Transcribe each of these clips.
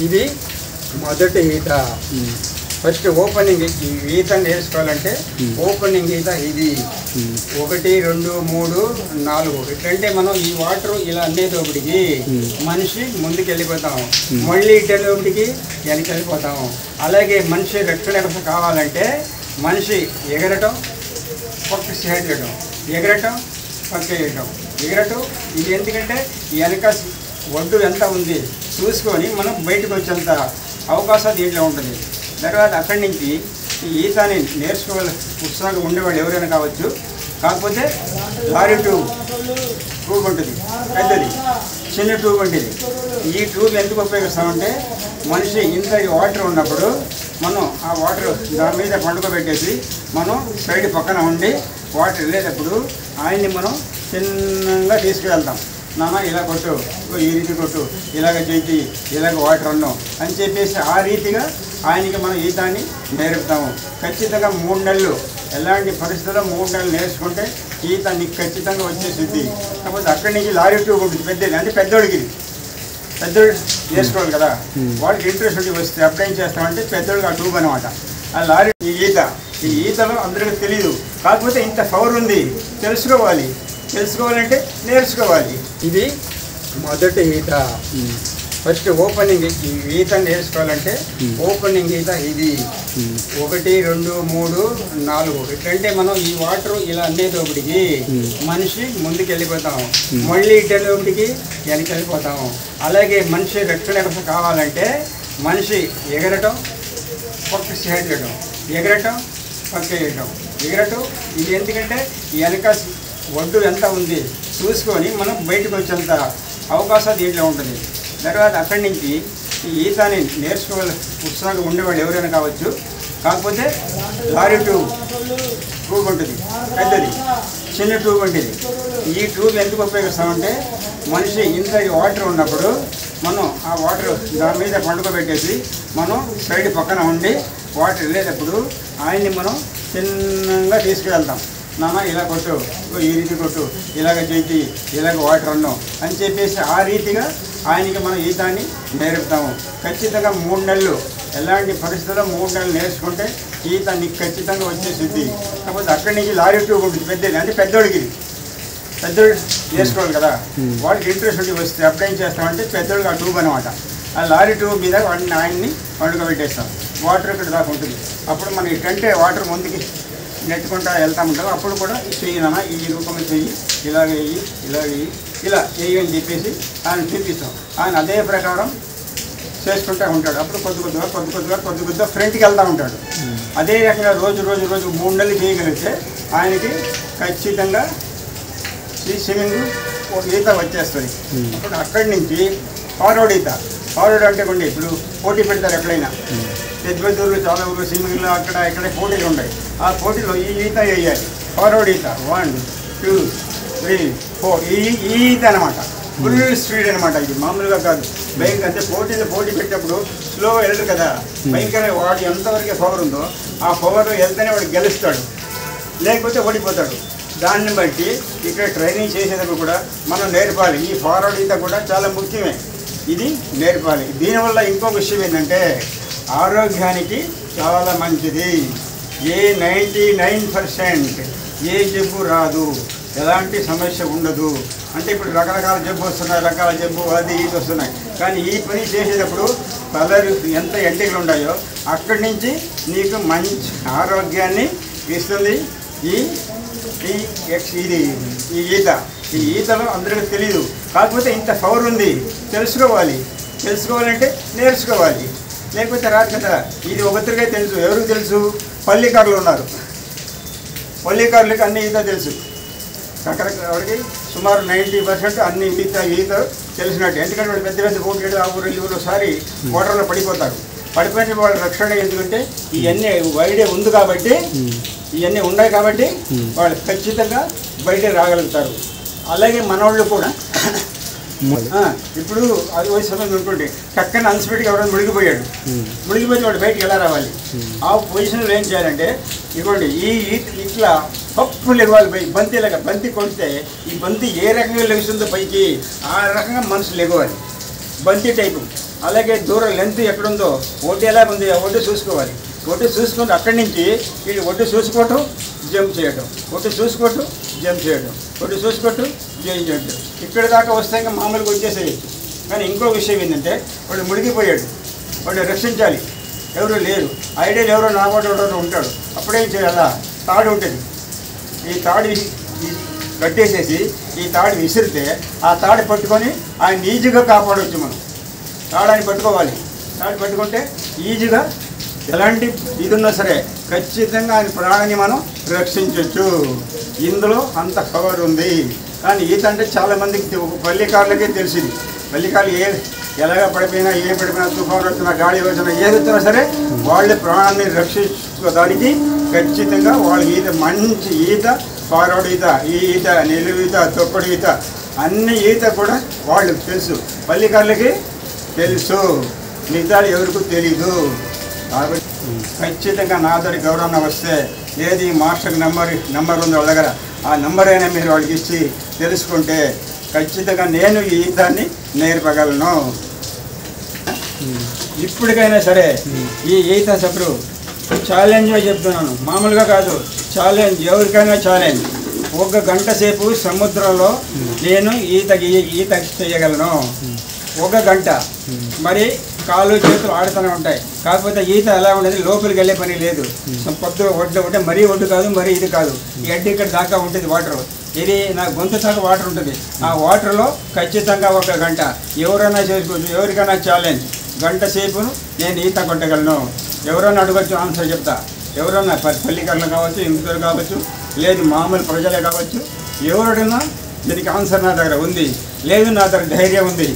ఇది మొదటి ఈత. ఫస్ట్ ఓపెనింగ్ ఈత నేర్చుకోవాలంటే ఓపెనింగ్ ఈత ఇది 1 2 3 4 ఇట్లంటే మనం ఈ వాటర్ ఇలా అనేటప్పటికి మనిషి ముందుకు వెళ్ళిపోతాం, మళ్ళీ ఇటేటప్పటికి వెనక్కి వెళ్ళిపోతాం. అలాగే మనిషి రక్షణ కావాలంటే మనిషి ఎగరటం, పక్క చేయటం, ఎగరటం, పక్క వేయటం, ఎగరటం. ఇది ఎందుకంటే వెనక ఒడ్డు ఎంత ఉంది చూసుకొని మనం బయటకు వచ్చేంత అవకాశం దీంట్లో ఉంటుంది. తర్వాత అక్కడి నుంచి ఈ ఈతని నేర్చుకోవాలి ఉత్సాహంగా ఉండేవాళ్ళు ఎవరైనా కావచ్చు. కాకపోతే లారీ ట్యూబ్ ఉంటుంది, పెద్దది, చిన్న ట్యూబ్ ఉంటుంది. ఈ ట్యూబ్ ఎందుకు ఉపయోగిస్తామంటే మనిషి ఇంత వాటర్ ఉన్నప్పుడు మనం ఆ వాటర్ దాని మీద పండుకోబెట్టేసి మనం సైడ్ పక్కన ఉండి వాటర్ వెళ్ళేటప్పుడు ఆయన్ని మనం చిన్నగా తీసుకువెళ్తాం. నాన్న ఇలా కొట్టు, ఈ రీతి కొట్టు, ఇలాగ చేయి, ఇలాగ వాటర్ అన్నాం అని చెప్పేసి ఆ రీతిగా ఆయనకి మనం ఈతాన్ని నేర్పుతాము. ఖచ్చితంగా 3 నెలలు ఎలాంటి పరిస్థితుల్లో 3 నెలలు నేర్చుకుంటే ఈత నీకు ఖచ్చితంగా వచ్చేసిద్ది. కాకపోతే అక్కడి నుంచి లారీ ట్యూబ్ ఉంటుంది, పెద్దది, అంటే పెద్దోడికి పెద్దోడు నేర్చుకోవాలి కదా, వాడికి ఇంట్రెస్ట్ ఉండి వస్తే అప్పుడు ఏం చేస్తామంటే పెద్దోడికి ఆ ట్యూబ్ అనమాట. ఆ లారీ ఈ ఈతలో అందరికీ తెలియదు. కాకపోతే ఇంత పవర్ ఉంది, తెలుసుకోవాలంటే నేర్చుకోవాలి. ఇది మొదటి ఈత. ఫస్ట్ ఓపెనింగ్ ఈత నేర్చుకోవాలంటే ఓపెనింగ్ ఈత ఇది 1 2 3 4 ఇట్లంటే మనం ఈ వాటర్ ఇలా అనేటప్పటికి మనిషి ముందుకు వెళ్ళిపోతాం, మళ్ళీ ఇటేటప్పటికి వెనక్కి వెళ్ళిపోతాం. అలాగే మనిషి రక్షణ కావాలంటే మనిషి ఎగరటం, పక్క చేయటం, ఎగరటం, పక్క వేయటం, ఎగరటం. ఇది ఎందుకంటే వెనక ఒడ్డు ఎంత ఉంది చూసుకొని మనం బయటకు వచ్చేంత అవకాశం దీంట్లో ఉంటుంది. తర్వాత అక్కడి నుంచి ఈ ఈతని నేర్చుకోవాలి ఉత్సాహంగా ఉండేవాళ్ళు ఎవరైనా కావచ్చు. కాకపోతే లారీ ట్యూబ్ ఉంటుంది, పెద్దది, చిన్న ట్యూబ్ ఉంటుంది. ఈ ట్యూబ్ ఎందుకు ఉపయోగిస్తామంటే మనిషి ఇంత వాటర్ ఉన్నప్పుడు మనం ఆ వాటర్ దాని మీద పండుకోబెట్టేసి మనం సైడ్ పక్కన ఉండి వాటర్ వెళ్ళేటప్పుడు ఆయన్ని మనం చిన్నగా తీసుకువెళ్తాం. నాన్న ఇలా కొట్టు, ఈ రీతి కొట్టు, ఇలాగ చేయి, ఇలాగ వాటర్ అన్నాం అని చెప్పేసి ఆ రీతిగా ఆయనకి మనం ఈతాన్ని నేర్పుతాము. ఖచ్చితంగా 3 నెలలు ఎలాంటి పరిస్థితుల్లో 3 నెలలు నేర్చుకుంటే ఈత నీకు ఖచ్చితంగా వచ్చేసిద్ది. కాకపోతే అక్కడి నుంచి లారీ ట్యూబ్ ఉంటుంది, పెద్దది, అంటే పెద్దోడు నేర్చుకోవాలి కదా, వాడికి ఇంట్రెస్ట్ ఉండి వస్తే అప్పుడు ఏం చేస్తామంటే పెద్దోడికి ఆ ట్యూబ్ అనమాట. ఆ లారీ ట్యూబ్ మీద ఆయన్ని పండుకోబెట్టేస్తాం. వాటర్ ఇక్కడ దాకా ఉంటుంది. అప్పుడు మనం ఇటంటే వాటర్ ముందుకి నెట్టుకుంటా వెళ్తా ఉంటాం. అప్పుడు కూడా చెయ్యినా ఈ రూపంగా చెయ్యి, ఇలాగ వేయి, ఇలా వేయి అని చెప్పేసి ఆయన చూపిస్తాం. ఆయన అదే ప్రకారం చేసుకుంటూ ఉంటాడు. అప్పుడు కొద్ది ఫ్రంట్కి వెళ్తూ ఉంటాడు. అదే రకంగా రోజు 3 నెలలు చేయగలిగితే ఆయనకి ఖచ్చితంగా ఈ స్విమ్మింగ్ ఈత వచ్చేస్తుంది. అప్పుడు అక్కడి నుంచి ఫార్వర్డ్ ఈత. ఫార్వర్డ్ అంటే కొన్ని ఇప్పుడు పోటీ పెడతారు ఎక్కడైనా, పెద్ద ఊళ్ళు, చాలా ఊళ్ళు స్విమ్మింగ్లో అక్కడ ఇక్కడ పోటీలు ఉంటాయి. ఆ పోటీలో ఈ ఈత వేయాలి. ఫార్వర్డ్ ఈత 1 2 3 4 ఈ ఈత అనమాట. ఫుల్ స్పీడ్ అనమాట. ఇది మామూలుగా కాదు, భయంకర. అంటే పోటీ పెట్టేప్పుడు స్లోగా వెళ్ళడు కదా, భయంకర. వాడు ఎంతవరకు పవర్ ఉందో ఆ పవర్లో వెళ్తేనే వాడు గెలుస్తాడు, లేకపోతే ఓడిపోతాడు. దాన్ని బట్టి ఇక్కడ ట్రైనింగ్ చేసేటప్పుడు కూడా మనం నేర్పాలి. ఈ ఫార్వర్డ్ ఈత కూడా చాలా ముఖ్యమే, ఇది నేర్పాలి. దీనివల్ల ఇంకో విషయం ఏంటంటే ఆరోగ్యానికి చాలా మంచిది. 99% ఏ జబ్బు రాదు, ఎలాంటి సమస్య ఉండదు. అంటే ఇప్పుడు రకరకాల జబ్బు వస్తున్నాయి, రకాల జబ్బు అది ఇది వస్తున్నాయి. కానీ ఈ పని చేసేటప్పుడు కలర్ ఎంత ఎంటికలు ఉన్నాయో అక్కడి నుంచి నీకు మంచి ఆరోగ్యాన్ని ఇస్తుంది ఈ ఈత. ఈ ఈతలో అందరికీ తెలియదు. కాకపోతే ఇంత పవర్ ఉంది, తెలుసుకోవాలంటే నేర్చుకోవాలి, లేకపోతే రాదు కదా. ఇది ఒకరికే తెలుసు. ఎవరికి తెలుసు? పల్లికారులు ఉన్నారు. పల్లికారులకి అన్ని ఈత తెలుసు. వాడికి సుమారు 90% అన్ని ఈత తెలిసినట్టు. ఎందుకంటే వాడు పెద్ద పోటీలు ఆ ఊరు ఈ ఊరోసారి వాటర్లో పడిపోతారు. పడిపోయిన వాళ్ళ రక్షణ ఎందుకంటే ఇవన్నీ వైడే ఉంది కాబట్టి, ఇవన్నీ ఉన్నాయి కాబట్టి వాళ్ళు ఖచ్చితంగా బయట రాగలుగుతారు. అలాగే మనవాళ్ళు కూడా ఇప్పుడు అది వయసు సమయం అనుకోండి, చక్కని అన్స్పెక్ట్గా ఎవరైనా మునిగిపోయాడు, మునిగిపోతే వాడు బయటకు ఎలా రావాలి? ఆ పొజిషన్లో ఏం చేయాలంటే ఇదిగోండి ఇట్లా పప్పు లెగవాలి. బంతి కొడితే ఈ బంతి ఏ రకంగా లెగుస్తుందో పైకి ఆ రకంగా మనసు లెగవాలి. బంతి టైపు అలాగే దూరం లెంత్ ఎక్కడుందో ఒడ్డు ఎలా ఉంది ఆ ఒడ్డు చూసుకోవాలి. ఒడ్డు చూసుకుంటూ అక్కడి నుంచి వీళ్ళు ఒడ్డు చూసుకోవటం జంప్ చేయడం, ఒడ్డు చూసుకోవటం జంప్ చేయడం, ఒడ్డు చూసుకోవటం జంప్ చేయడం. ఇక్కడ దాకా వస్తే ఇంకా మామూలుగా వచ్చేసేయచ్చు. కానీ ఇంకో విషయం ఏంటంటే వాడు మునిగిపోయాడు, వాడు రక్షించాలి, ఎవరు లేరు, ఐడియాలు ఎవరో నావాడు ఉంటాడు. అప్పుడేం చేయాలా? తాడు ఉంటుంది, ఈ తాడు కట్టేసేసి ఈ తాడు విసిరితే ఆ తాడు పట్టుకొని ఆయన ఈజీగా కాపాడవచ్చు. మనం తాడాన్ని పట్టుకోవాలి, తాడు పట్టుకుంటే ఈజీగా ఎలాంటి ఇది ఉన్నా సరే ఖచ్చితంగా ఆయన ప్రాణాన్ని మనం రక్షించవచ్చు. ఇందులో అంత పవర్ ఉంది. కానీ ఈత అంటే చాలామందికి పల్లికారులకే తెలిసింది. పల్లికారులు ఎలాగ పడిపోయినా, ఏ పడిపోయినా, తుఫాను వచ్చినా, గాలి వచ్చినా, ఏది వచ్చినా సరే వాళ్ళ ప్రాణాన్ని రక్షించుకోవడానికి ఖచ్చితంగా వాళ్ళ ఈత, మంచి ఈత, ఫార్వర్డ్ ఈత, ఈ ఈత, నిలువు ఈత, తొక్కడు ఈత, అన్ని ఈత కూడా వాళ్ళకి తెలుసు, పల్లికారులకి తెలుసు, మిగతాలు ఎవరికి తెలీదు. కాబట్టి ఖచ్చితంగా నా దగ్గర గౌరవం వస్తే ఏది మాస్టర్ నెంబర్ ఉంది వాళ్ళ దగ్గర, ఆ నెంబర్ అయినా మీరు వాళ్ళకి ఇచ్చి తెలుసుకుంటే ఖచ్చితంగా నేను ఈ ఈతాన్ని నేర్పగలను. ఇప్పటికైనా సరే ఈ ఈత సప్పుడు ఛాలెంజ్గా చెప్తున్నాను, మామూలుగా కాదు, ఛాలెంజ్, ఎవరికైనా ఛాలెంజ్. 1 గంట సేపు సముద్రంలో నేను ఈత చేయగలను. 1 గంట. మరి కాళ్ళు చేతులు ఆడుతూనే ఉంటాయి. కాకపోతే ఈత ఎలా ఉండేది, లోపలికి వెళ్ళే పని లేదు. పొద్దు ఒడ్డు ఉంటే మరీ ఒడ్డు కాదు, మరీ ఇది కాదు, ఈ అడ్డు ఇక్కడ దాకా ఉంటుంది వాటర్. ఇది నా గొంతు దాకా వాటర్ ఉంటుంది. ఆ వాటర్లో ఖచ్చితంగా 1 గంట ఎవరైనా చేసుకోవచ్చు. ఎవరికైనా ఛాలెంజ్, గంట సేపును నేను ఈత కొట్టగలను. ఎవరైనా అడగచ్చు, ఆన్సర్ చెప్తా. ఎవరన్నా పల్లికారులు కావచ్చు, ఇంకొకరు కావచ్చు, లేదు మామూలు ప్రజలే కావచ్చు, ఎవరైనా దీనికి ఆన్సర్ నా దగ్గర ఉంది. లేదు నా దగ్గర ధైర్యం ఉంది.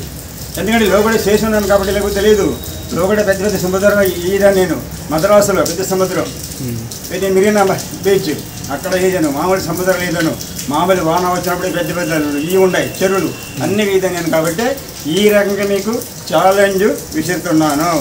ఎందుకంటే లోగడ చేసి ఉన్నాను కాబట్టి లేకపోతే తెలియదు. లోగడ పెద్ద పెద్ద సముద్రం ఈదా, నేను మద్రాసులో పెద్ద సముద్రం, ఇది మిగిలిన బీచ్, అక్కడ ఈదాను. మామూలు సముద్రం ఈదాను. మామూలు వాన వచ్చినప్పుడు పెద్ద పెద్ద ఇవి ఉన్నాయి, చెరువులు, అన్నీ ఈదాను నేను. కాబట్టి ఈ రకంగా మీకు ఛాలెంజ్ విసురుతున్నాను.